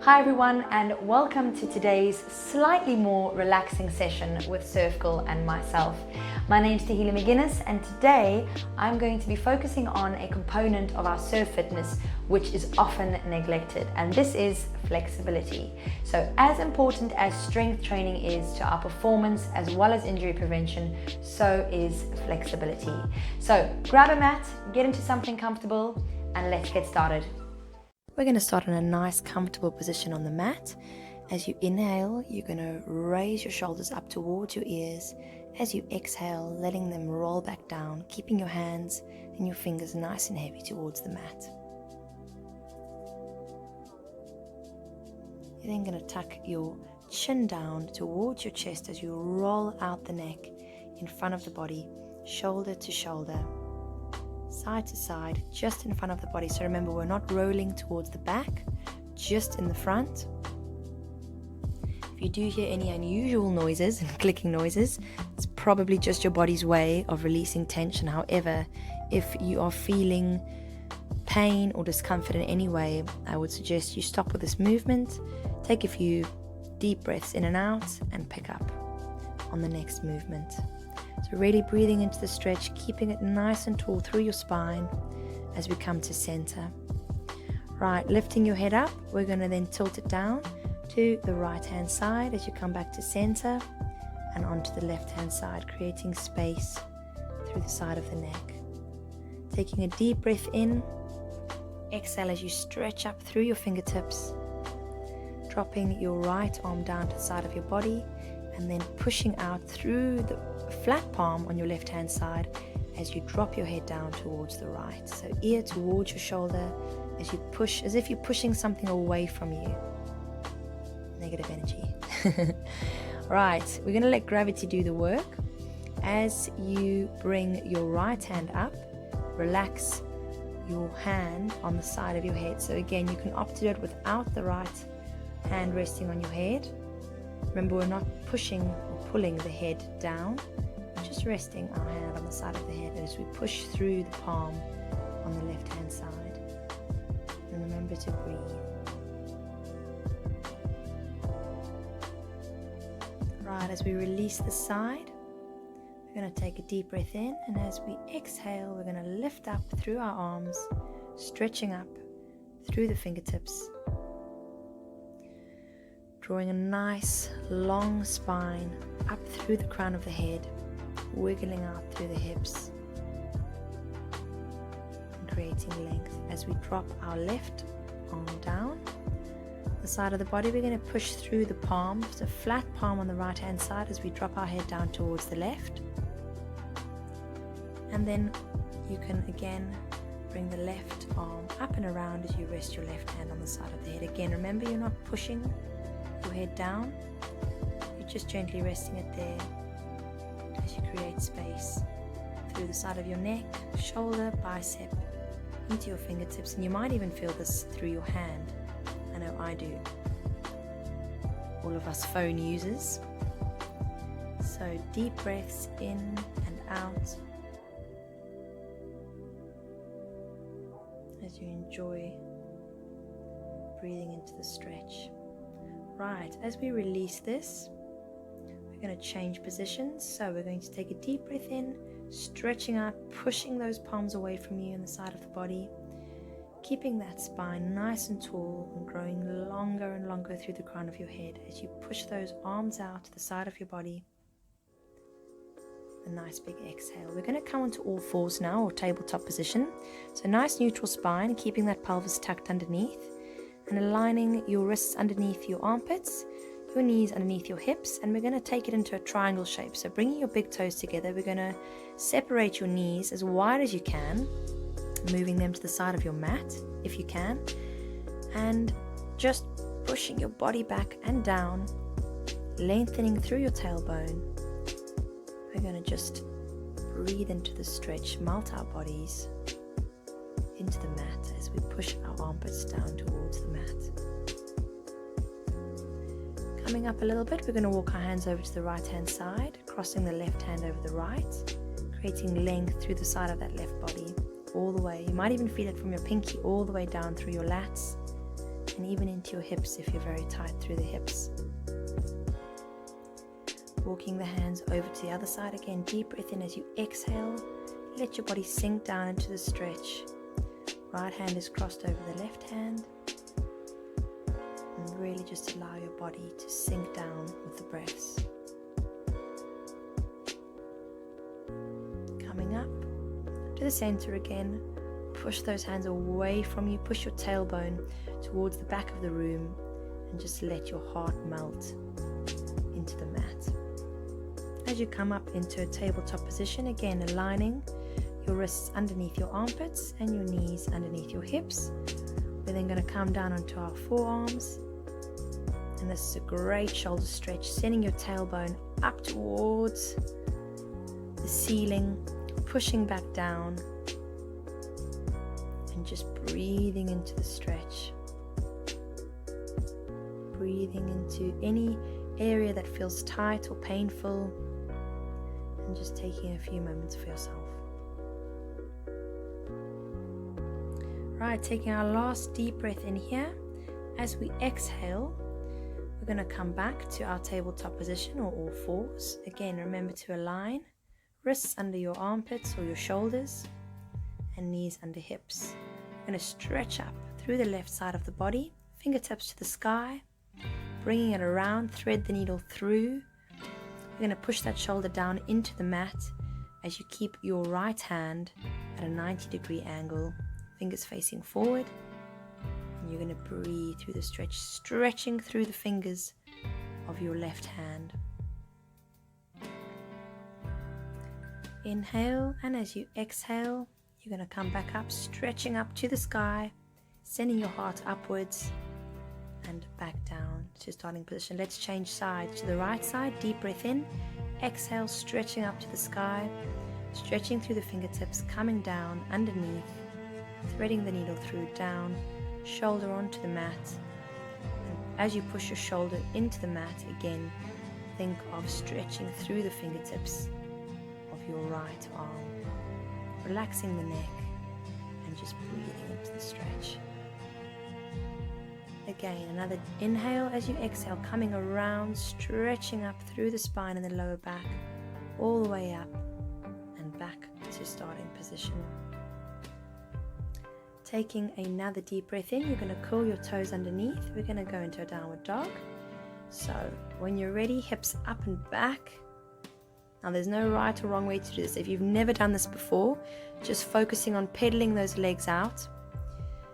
Hi everyone, and welcome to today's slightly more relaxing session with SurfGirl and myself. My name is Tehillah McGuiness, and today I'm going to be focusing on a component of our surf fitness which is often neglected, and this is flexibility. So as important as strength training is to our performance as well as injury prevention, so is flexibility. So grab a mat, get into something comfortable, and let's get started. We're going to start in a nice comfortable position on the mat. As you inhale, you're going to raise your shoulders up towards your ears. As you exhale, letting them roll back down, keeping your hands and your fingers nice and heavy towards the mat. You're then going to tuck your chin down towards your chest as you roll out the neck in front of the body, shoulder to shoulder, side to side, just in front of the body. So remember, we're not rolling towards the back, just in the front. If you do hear any unusual noises and clicking noises, it's probably just your body's way of releasing tension. However, if you are feeling pain or discomfort in any way, I would suggest you stop with this movement, take a few deep breaths in and out, and pick up on the next movement. So really breathing into the stretch, keeping it nice and tall through your spine as we come to center. Right, lifting your head up, we're going to then tilt it down to the right hand side as you come back to center and onto the left hand side, creating space through the side of the neck. Taking a deep breath in, exhale as you stretch up through your fingertips, dropping your right arm down to the side of your body, and then pushing out through the flat palm on your left hand side as you drop your head down towards the right. So ear towards your shoulder as you push, as if you're pushing something away from you. Negative energy. Right, we're going to let gravity do the work. As you bring your right hand up, relax your hand on the side of your head. So again, you can opt to do it without the right hand resting on your head. Remember, we're not pushing or pulling the head down, just resting our hand on the side of the head as we push through the palm on the left hand side. And remember to breathe. Right, as we release the side, we're going to take a deep breath in, and as we exhale, we're going to lift up through our arms, stretching up through the fingertips, drawing a nice long spine up through the crown of the head, wiggling out through the hips and creating length. As we drop our left arm down the side of the body, we're going to push through the palm, so flat palm on the right hand side as we drop our head down towards the left. And then you can again bring the left arm up and around as you rest your left hand on the side of the head. Again, remember, you're not pushing your head down, you're just gently resting it there as you create space through the side of your neck, shoulder, bicep, into your fingertips, and you might even feel this through your hand. I know I do. All of us phone users. So deep breaths in and out as you enjoy breathing into the stretch. Right, as we release this, we're going to change positions. So we're going to take a deep breath in, stretching out, pushing those palms away from you and the side of the body, keeping that spine nice and tall and growing longer and longer through the crown of your head as you push those arms out to the side of your body. A nice big exhale. We're going to come onto all fours now, or tabletop position. So nice neutral spine, keeping that pelvis tucked underneath, and aligning your wrists underneath your armpits, your knees underneath your hips, and we're going to take it into a triangle shape. So bringing your big toes together, we're going to separate your knees as wide as you can, moving them to the side of your mat if you can, and just pushing your body back and down, lengthening through your tailbone. We're going to just breathe into the stretch, melt our bodies into the mat as we push our armpits down towards the mat. Coming up a little bit, we're going to walk our hands over to the right hand side, crossing the left hand over the right, creating length through the side of that left body all the way. You might even feel it from your pinky all the way down through your lats and even into your hips if you're very tight through the hips. Walking the hands over to the other side again. Deep breath in as you exhale. Let your body sink down into the stretch. Right hand is crossed over the left hand. And really just allow your body to sink down with the breaths. Coming up to the center again. Push those hands away from you. Push your tailbone towards the back of the room and just let your heart melt into the mat. As you come up into a tabletop position, again aligning your wrists underneath your armpits and your knees underneath your hips. We're then going to come down onto our forearms, and this is a great shoulder stretch, sending your tailbone up towards the ceiling, pushing back down, and just breathing into the stretch. Breathing into any area that feels tight or painful, and just taking a few moments for yourself. Right, taking our last deep breath in here. As we exhale, we're going to come back to our tabletop position or all fours. Again, remember to align wrists under your armpits or your shoulders and knees under hips. We're going to stretch up through the left side of the body, fingertips to the sky, bringing it around, thread the needle through. You're going to push that shoulder down into the mat as you keep your right hand at a 90-degree angle, fingers facing forward. And you're going to breathe through the stretch, stretching through the fingers of your left hand. Inhale, and as you exhale, you're going to come back up, stretching up to the sky, sending your heart upwards and back down to starting position. Let's change sides. To the right side, deep breath in, exhale, stretching up to the sky, stretching through the fingertips, coming down underneath, threading the needle through, down, shoulder onto the mat. And as you push your shoulder into the mat, again, think of stretching through the fingertips of your right arm, relaxing the neck and just breathing into the stretch. Again, another inhale as you exhale, coming around, stretching up through the spine and the lower back, all the way up and back to starting position. Taking another deep breath in, you're going to curl your toes underneath. We're going to go into a downward dog. So when you're ready, hips up and back. Now there's no right or wrong way to do this. If you've never done this before, just focusing on pedaling those legs out,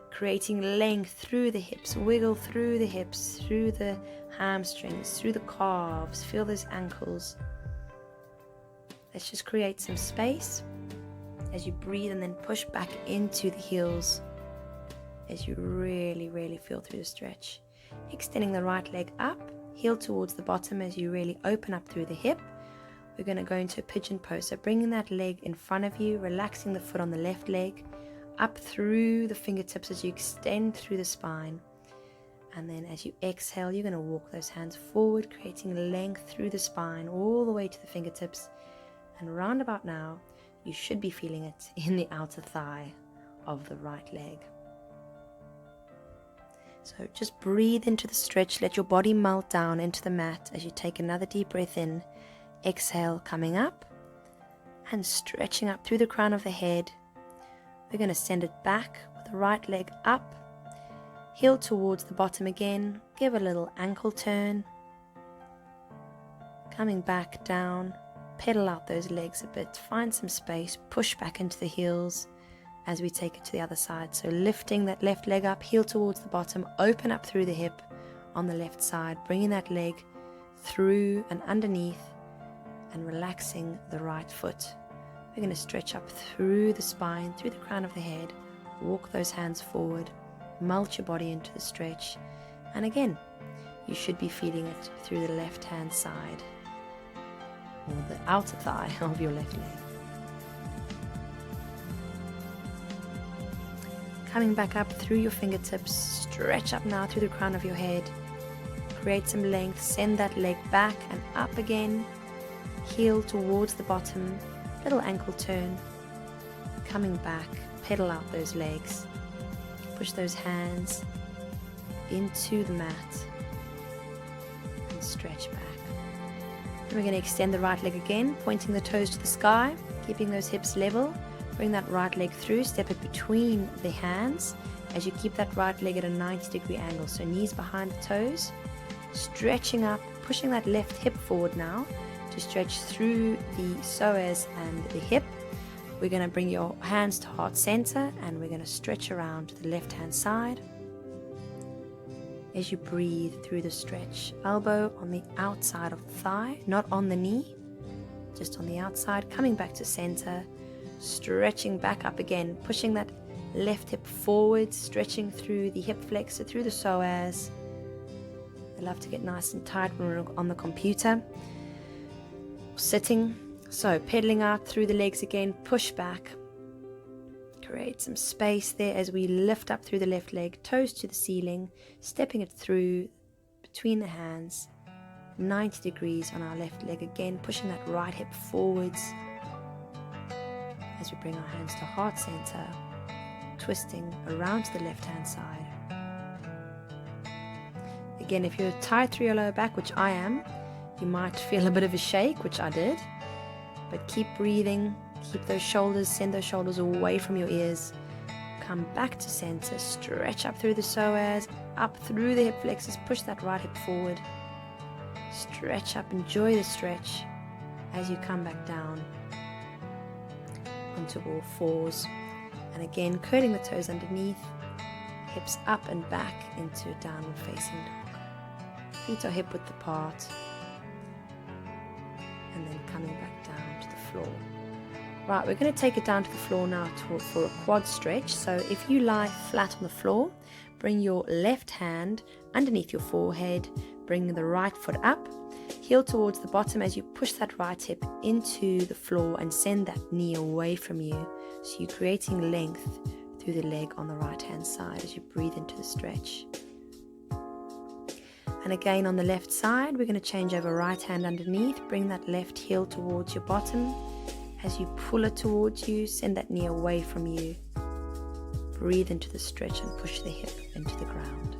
creating length through the hips, wiggle through the hips, through the hamstrings, through the calves, feel those ankles. Let's just create some space as you breathe and then push back into the heels as you really feel through the stretch. Extending the right leg up, heel towards the bottom as you really open up through the hip. We're going to go into a pigeon pose, so bringing that leg in front of you, relaxing the foot on the left leg, up through the fingertips as you extend through the spine. And then as you exhale, you're going to walk those hands forward, creating length through the spine all the way to the fingertips. And round about now, you should be feeling it in the outer thigh of the right leg. So just breathe into the stretch, let your body melt down into the mat as you take another deep breath in. Exhale, coming up and stretching up through the crown of the head. We're going to send it back with the right leg up, heel towards the bottom again, give a little ankle turn, coming back down, pedal out those legs a bit, find some space, push back into the heels as we take it to the other side. So lifting that left leg up, heel towards the bottom, open up through the hip on the left side, bringing that leg through and underneath and relaxing the right foot. We're going to stretch up through the spine, through the crown of the head, walk those hands forward, melt your body into the stretch, and again, you should be feeling it through the left hand side, or the outer thigh of your left leg. Coming back up through your fingertips, stretch up now through the crown of your head, create some length, send that leg back and up again, heel towards the bottom, little ankle turn, coming back, pedal out those legs, push those hands into the mat and stretch back. Then we're going to extend the right leg again, pointing the toes to the sky, keeping those hips level. Bring that right leg through, step it between the hands as you keep that right leg at a 90-degree angle. So knees behind the toes, stretching up, pushing that left hip forward now to stretch through the psoas and the hip. We're going to bring your hands to heart center and we're going to stretch around to the left hand side. As you breathe through the stretch, elbow on the outside of the thigh, not on the knee, just on the outside, coming back to center, stretching back up again, pushing that left hip forward, stretching through the hip flexor, through the psoas. I love to get nice and tight when we're on the computer. Sitting, so pedaling out through the legs again, push back. Create some space there as we lift up through the left leg, toes to the ceiling, stepping it through between the hands, 90 degrees on our left leg again, pushing that right hip forwards as we bring our hands to heart center, twisting around to the left hand side. Again, if you're tight through your lower back, which I am, you might feel a bit of a shake, which I did, but keep breathing, keep those shoulders, send those shoulders away from your ears, come back to center, stretch up through the psoas, up through the hip flexors, push that right hip forward, stretch up, enjoy the stretch as you come back down onto all fours, and again curling the toes underneath, hips up and back into downward facing dog. Feet are hip width apart, and then coming back down to the floor. Right, we're going to take it down to the floor now for a quad stretch. So if you lie flat on the floor, bring your left hand underneath your forehead, bring the right foot up, heel towards the bottom as you push that right hip into the floor and send that knee away from you. So you're creating length through the leg on the right hand side as you breathe into the stretch. And again on the left side, we're going to change over right hand underneath, bring that left heel towards your bottom. As you pull it towards you, send that knee away from you. Breathe into the stretch and push the hip into the ground.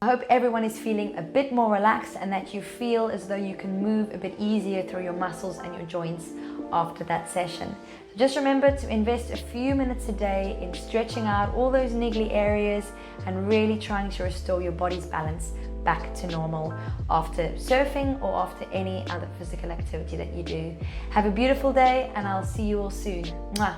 I hope everyone is feeling a bit more relaxed and that you feel as though you can move a bit easier through your muscles and your joints after that session. Just remember to invest a few minutes a day in stretching out all those niggly areas and really trying to restore your body's balance back to normal after surfing or after any other physical activity that you do. Have a beautiful day and I'll see you all soon. Mwah.